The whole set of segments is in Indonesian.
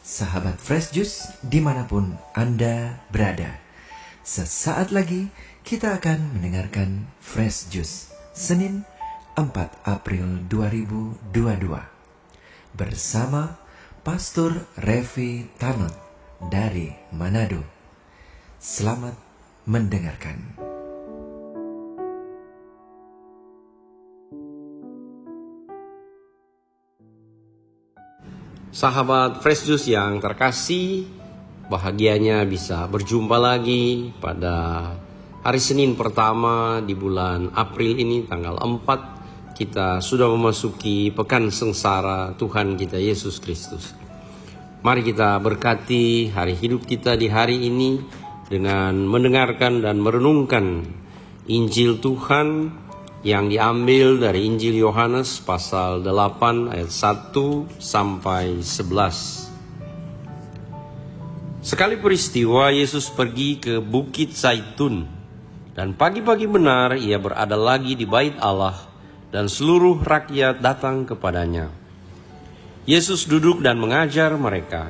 sahabat Fresh Juice dimanapun Anda berada. Sesaat lagi kita akan mendengarkan Fresh Juice Senin 4 April 2022 bersama Pastor Revi Tanot dari Manado. Selamat mendengarkan. Sahabat Fresh Juice yang terkasih, bahagianya bisa berjumpa lagi pada hari Senin pertama di bulan April ini, tanggal 4. Kita sudah memasuki pekan sengsara Tuhan kita Yesus Kristus. Mari kita berkati hari hidup kita di hari ini dengan mendengarkan dan merenungkan Injil Tuhan yang diambil dari Injil Yohanes pasal 8 ayat 1 sampai 11. Sekali peristiwa Yesus pergi ke Bukit Zaitun, dan pagi-pagi benar ia berada lagi di bait Allah, dan seluruh rakyat datang kepadanya. Yesus duduk dan mengajar mereka.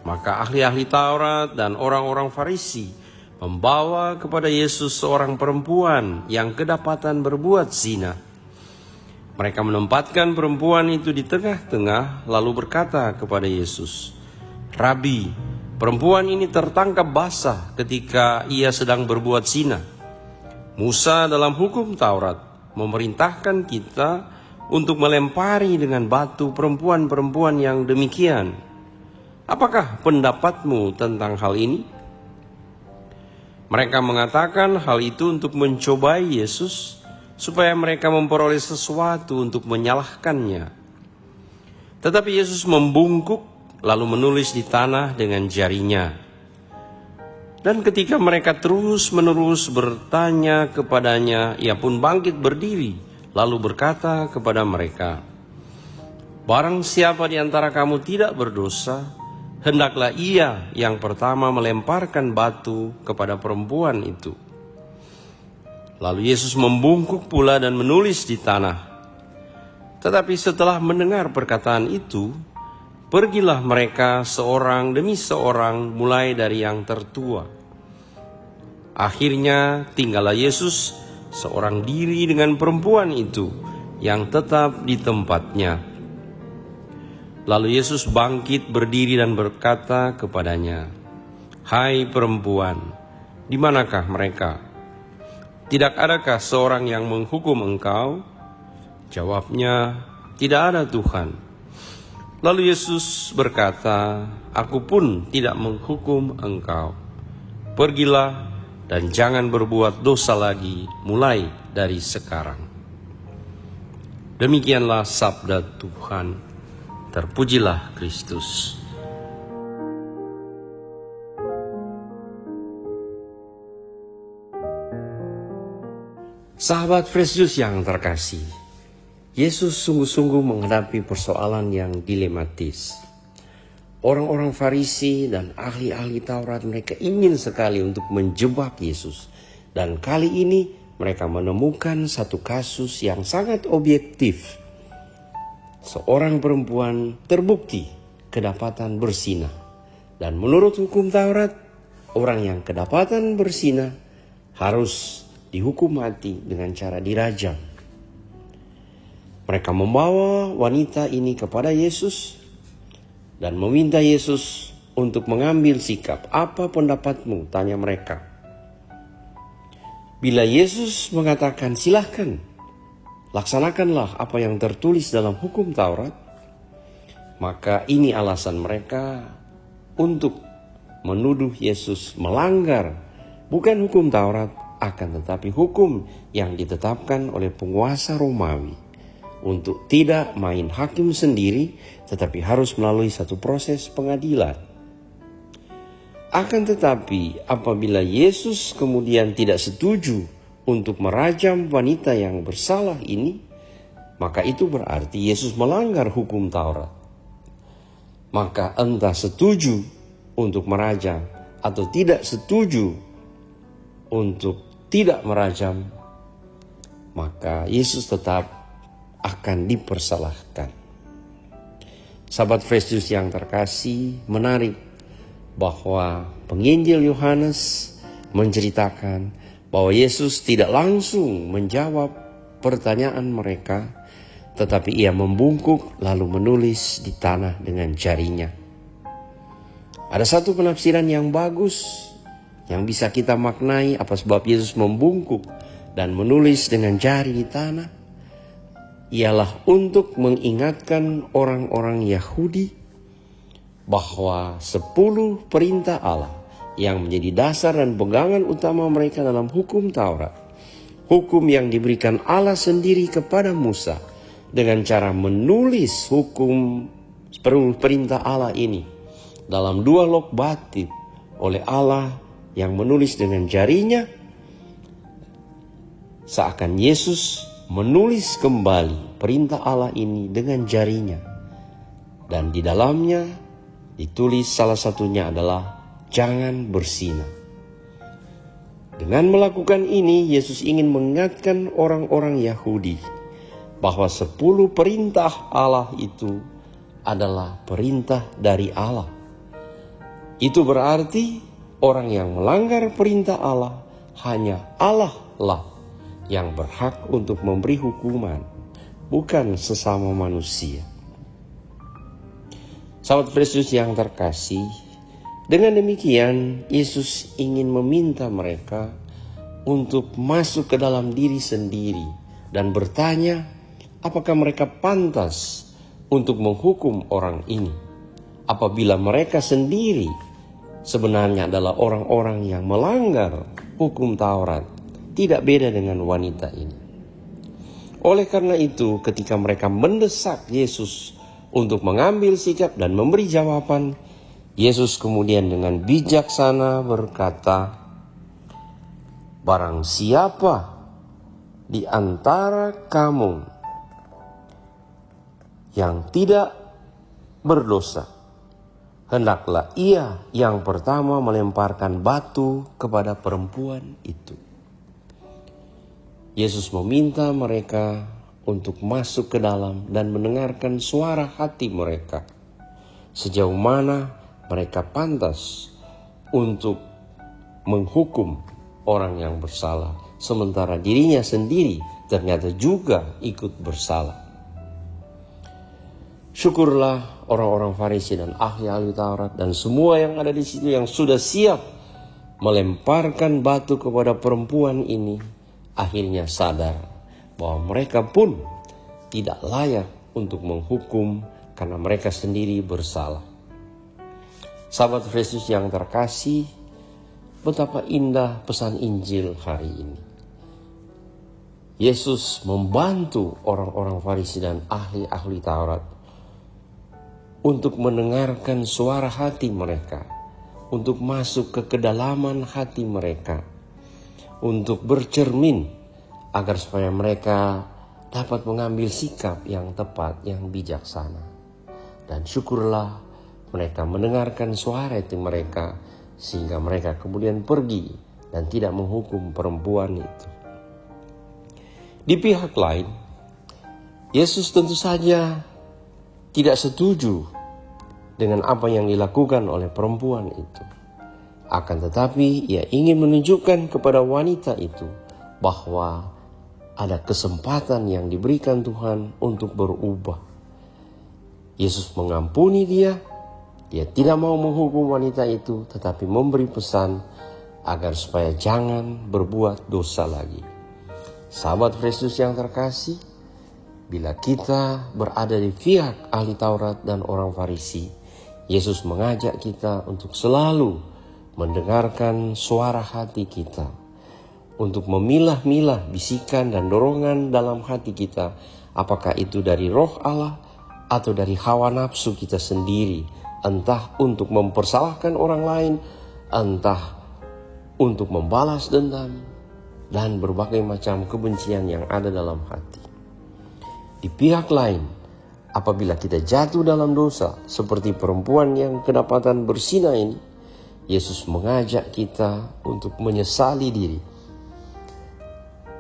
Maka ahli-ahli Taurat dan orang-orang Farisi membawa kepada Yesus seorang perempuan yang kedapatan berbuat zina. Mereka menempatkan perempuan itu di tengah-tengah, lalu berkata kepada Yesus, "Rabi, perempuan ini tertangkap basah ketika ia sedang berbuat zina. Musa dalam hukum Taurat memerintahkan kita untuk melempari dengan batu perempuan-perempuan yang demikian. Apakah pendapatmu tentang hal ini?" Mereka mengatakan hal itu untuk mencobai Yesus, supaya mereka memperoleh sesuatu untuk menyalahkannya. Tetapi Yesus membungkuk, lalu menulis di tanah dengan jarinya. Dan ketika mereka terus-menerus bertanya kepadanya, ia pun bangkit berdiri, lalu berkata kepada mereka, "Barang siapa di antara kamu tidak berdosa, hendaklah ia yang pertama melemparkan batu kepada perempuan itu." Lalu Yesus membungkuk pula dan menulis di tanah. Tetapi setelah mendengar perkataan itu, pergilah mereka seorang demi seorang, mulai dari yang tertua. Akhirnya tinggallah Yesus seorang diri dengan perempuan itu yang tetap di tempatnya. Lalu Yesus bangkit berdiri dan berkata kepadanya, "Hai perempuan, di manakah mereka? Tidak adakah seorang yang menghukum engkau?" Jawabnya, "Tidak ada Tuhan." Lalu Yesus berkata, "Aku pun tidak menghukum engkau. Pergilah dan jangan berbuat dosa lagi mulai dari sekarang." Demikianlah sabda Tuhan. Terpujilah Kristus. Sahabat Fresh Juice yang terkasih, Yesus sungguh-sungguh menghadapi persoalan yang dilematis. Orang-orang Farisi dan ahli-ahli Taurat, mereka ingin sekali untuk menjebak Yesus. Dan kali ini mereka menemukan satu kasus yang sangat objektif. Seorang perempuan terbukti kedapatan berzina. Dan menurut hukum Taurat, orang yang kedapatan berzina harus dihukum mati dengan cara dirajam. Mereka membawa wanita ini kepada Yesus dan meminta Yesus untuk mengambil sikap. "Apa pendapatmu?" tanya mereka. Bila Yesus mengatakan, "Silahkan, laksanakanlah apa yang tertulis dalam hukum Taurat," maka ini alasan mereka untuk menuduh Yesus melanggar bukan hukum Taurat, akan tetapi hukum yang ditetapkan oleh penguasa Romawi untuk tidak main hakim sendiri, tetapi harus melalui satu proses pengadilan. Akan tetapi apabila Yesus kemudian tidak setuju untuk merajam wanita yang bersalah ini, maka itu berarti Yesus melanggar hukum Taurat. Maka entah setuju untuk merajam atau tidak setuju untuk tidak merajam, maka Yesus tetap akan dipersalahkan. Sahabat Fresh Juice yang terkasih, menarik bahwa penginjil Yohanes menceritakan bahwa Yesus tidak langsung menjawab pertanyaan mereka, tetapi ia membungkuk lalu menulis di tanah dengan jarinya. Ada satu penafsiran yang bagus yang bisa kita maknai apa sebab Yesus membungkuk dan menulis dengan jari di tanah, ialah untuk mengingatkan orang-orang Yahudi bahwa 10 perintah Allah yang menjadi dasar dan pegangan utama mereka dalam hukum Taurat, hukum yang diberikan Allah sendiri kepada Musa dengan cara menulis hukum perintah Allah ini dalam 2 log batib oleh Allah yang menulis dengan jarinya, seakan Yesus menulis kembali perintah Allah ini dengan jarinya, dan di dalamnya ditulis salah satunya adalah jangan berzina. Dengan melakukan ini, Yesus ingin mengingatkan orang-orang Yahudi bahwa 10 perintah Allah itu adalah perintah dari Allah. Itu berarti orang yang melanggar perintah Allah, hanya Allah lah yang berhak untuk memberi hukuman, bukan sesama manusia. Sahabat Fresh Juice yang terkasih, dengan demikian Yesus ingin meminta mereka untuk masuk ke dalam diri sendiri dan bertanya apakah mereka pantas untuk menghukum orang ini, apabila mereka sendiri sebenarnya adalah orang-orang yang melanggar hukum Taurat, tidak beda dengan wanita ini. Oleh karena itu, ketika mereka mendesak Yesus untuk mengambil sikap dan memberi jawaban, Yesus kemudian dengan bijaksana berkata, barang siapa di antara kamu yang tidak berdosa, hendaklah ia yang pertama melemparkan batu kepada perempuan itu. Yesus meminta mereka untuk masuk ke dalam dan mendengarkan suara hati mereka, sejauh mana mereka pantas untuk menghukum orang yang bersalah, sementara dirinya sendiri ternyata juga ikut bersalah. Syukurlah orang-orang Farisi dan ahli-ahli Taurat dan semua yang ada di situ yang sudah siap melemparkan batu kepada perempuan ini, akhirnya sadar bahwa mereka pun tidak layak untuk menghukum karena mereka sendiri bersalah. Sahabat Fresh Juice yang terkasih, betapa indah pesan Injil hari ini. Yesus membantu orang-orang Farisi dan ahli-ahli Taurat untuk mendengarkan suara hati mereka, untuk masuk ke kedalaman hati mereka, untuk bercermin agar supaya mereka dapat mengambil sikap yang tepat, yang bijaksana. Dan syukurlah mereka mendengarkan suara itu mereka, sehingga mereka kemudian pergi dan tidak menghukum perempuan itu. Di pihak lain, Yesus tentu saja tidak setuju dengan apa yang dilakukan oleh perempuan itu. Akan tetapi ia ingin menunjukkan kepada wanita itu bahwa ada kesempatan yang diberikan Tuhan untuk berubah. Yesus mengampuni dia. Dia tidak mau menghukum wanita itu, tetapi memberi pesan agar supaya jangan berbuat dosa lagi. Sahabat Fresh Juice yang terkasih, bila kita berada di pihak ahli Taurat dan orang Farisi, Yesus mengajak kita untuk selalu mendengarkan suara hati kita, untuk memilah-milah bisikan dan dorongan dalam hati kita, apakah itu dari roh Allah atau dari hawa nafsu kita sendiri, entah untuk mempersalahkan orang lain, entah untuk membalas dendam, dan berbagai macam kebencian yang ada dalam hati. Di pihak lain, apabila kita jatuh dalam dosa seperti perempuan yang kedapatan berzina ini, Yesus mengajak kita untuk menyesali diri,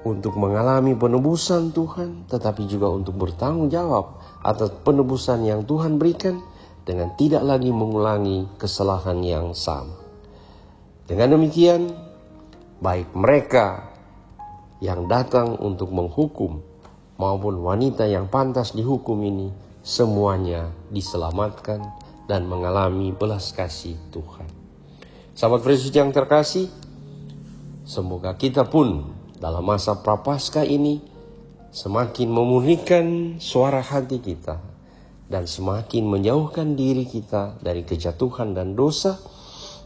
untuk mengalami penebusan Tuhan, tetapi juga untuk bertanggung jawab atas penebusan yang Tuhan berikan dengan tidak lagi mengulangi kesalahan yang sama. Dengan demikian, baik mereka yang datang untuk menghukum maupun wanita yang pantas dihukum ini, semuanya diselamatkan dan mengalami belas kasih Tuhan. Sahabat Yesus yang terkasih, semoga kita pun dalam masa Prapaskah ini semakin memurnikan suara hati kita dan semakin menjauhkan diri kita dari kejatuhan dan dosa,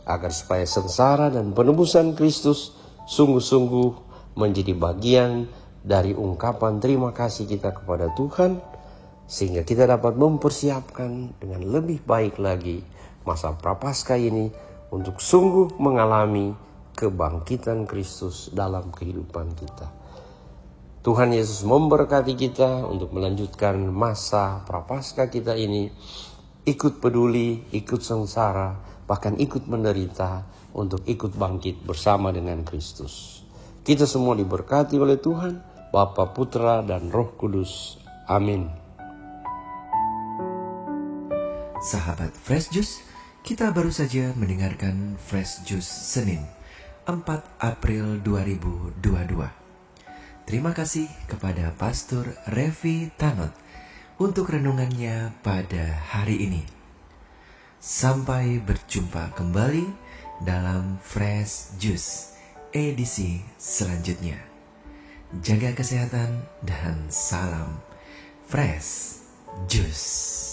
agar supaya sengsara dan penebusan Kristus sungguh-sungguh menjadi bagian dari ungkapan terima kasih kita kepada Tuhan, sehingga kita dapat mempersiapkan dengan lebih baik lagi masa Prapaskah ini untuk sungguh mengalami kebangkitan Kristus dalam kehidupan kita. Tuhan Yesus memberkati kita untuk melanjutkan masa Prapaskah kita ini, ikut peduli, ikut sengsara, bahkan ikut menderita untuk ikut bangkit bersama dengan Kristus. Kita semua diberkati oleh Tuhan, Bapa, Putra, dan Roh Kudus. Amin. Sahabat Fresh Juice, kita baru saja mendengarkan Fresh Juice Senin 4 April 2022. Terima kasih kepada Pastor Revi Tanot untuk renungannya pada hari ini. Sampai berjumpa kembali dalam Fresh Juice edisi selanjutnya. Jaga kesehatan dan salam Fresh Juice.